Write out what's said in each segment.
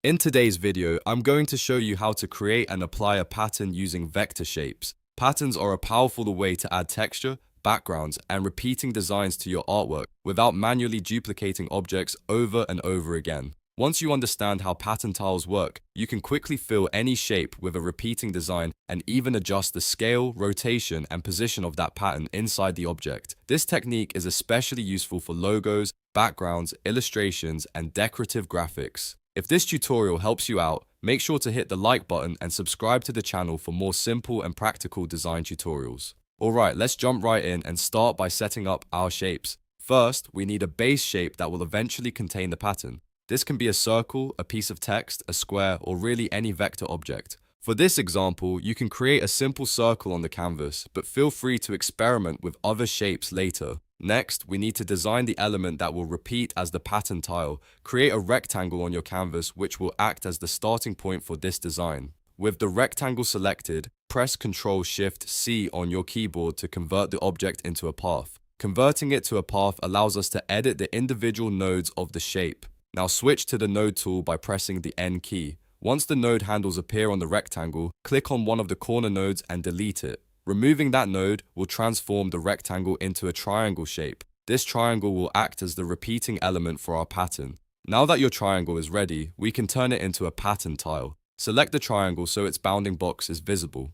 In today's video, I'm going to show you how to create and apply a pattern using vector shapes. Patterns are a powerful way to add texture, backgrounds, and repeating designs to your artwork without manually duplicating objects over and over again. Once you understand how pattern tiles work, you can quickly fill any shape with a repeating design and even adjust the scale, rotation, and position of that pattern inside the object. This technique is especially useful for logos, backgrounds, illustrations, and decorative graphics. If this tutorial helps you out, make sure to hit the like button and subscribe to the channel for more simple and practical design tutorials. Alright, let's jump right in and start by setting up our shapes. First, we need a base shape that will eventually contain the pattern. This can be a circle, a piece of text, a square, or really any vector object. For this example, you can create a simple circle on the canvas, but feel free to experiment with other shapes later. Next, we need to design the element that will repeat as the pattern tile. Create a rectangle on your canvas which will act as the starting point for this design. With the rectangle selected, press Ctrl-Shift-C on your keyboard to convert the object into a path. Converting it to a path allows us to edit the individual nodes of the shape. Now switch to the node tool by pressing the N key. Once the node handles appear on the rectangle, click on one of the corner nodes and delete it. Removing that node will transform the rectangle into a triangle shape. This triangle will act as the repeating element for our pattern. Now that your triangle is ready, we can turn it into a pattern tile. Select the triangle so its bounding box is visible.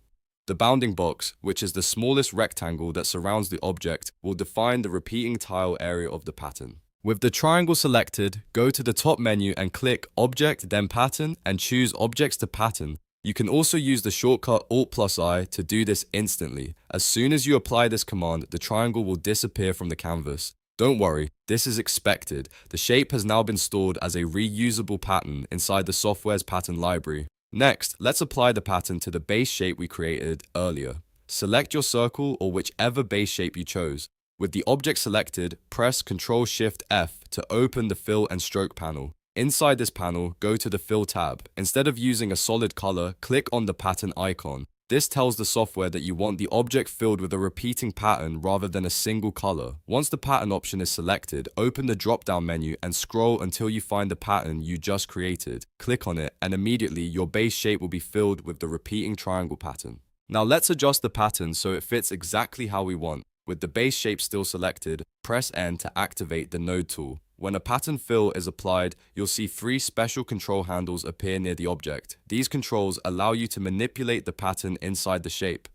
The bounding box, which is the smallest rectangle that surrounds the object, will define the repeating tile area of the pattern. With the triangle selected, go to the top menu and click Object then Pattern and choose Objects to Pattern. You can also use the shortcut Alt+I to do this instantly. As soon as you apply this command, the triangle will disappear from the canvas. Don't worry, this is expected. The shape has now been stored as a reusable pattern inside the software's pattern library. Next, let's apply the pattern to the base shape we created earlier. Select your circle or whichever base shape you chose. With the object selected, press Ctrl-Shift-F to open the Fill and Stroke panel. Inside this panel, go to the Fill tab. Instead of using a solid color, click on the pattern icon. This tells the software that you want the object filled with a repeating pattern rather than a single color. Once the pattern option is selected, open the drop-down menu and scroll until you find the pattern you just created. Click on it, and immediately your base shape will be filled with the repeating triangle pattern. Now let's adjust the pattern so it fits exactly how we want. With the base shape still selected, press N to activate the node tool. When a pattern fill is applied, you'll see 3 special control handles appear near the object. These controls allow you to manipulate the pattern inside the shape.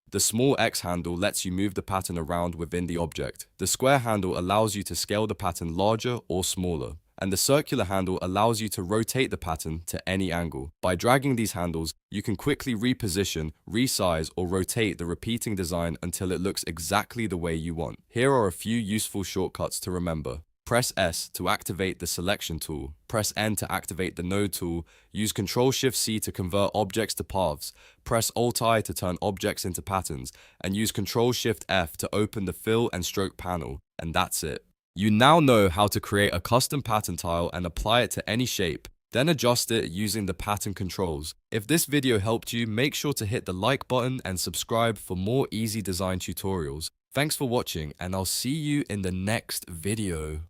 The small X handle lets you move the pattern around within the object. The square handle allows you to scale the pattern larger or smaller. And the circular handle allows you to rotate the pattern to any angle. By dragging these handles, you can quickly reposition, resize, or rotate the repeating design until it looks exactly the way you want. Here are a few useful shortcuts to remember. Press S to activate the selection tool. Press N to activate the node tool. Use Ctrl-Shift-C to convert objects to paths. Press Alt-I to turn objects into patterns. And use Ctrl-Shift-F to open the Fill and Stroke panel. And that's it. You now know how to create a custom pattern tile and apply it to any shape. Then adjust it using the pattern controls. If this video helped you, make sure to hit the like button and subscribe for more easy design tutorials. Thanks for watching, and I'll see you in the next video.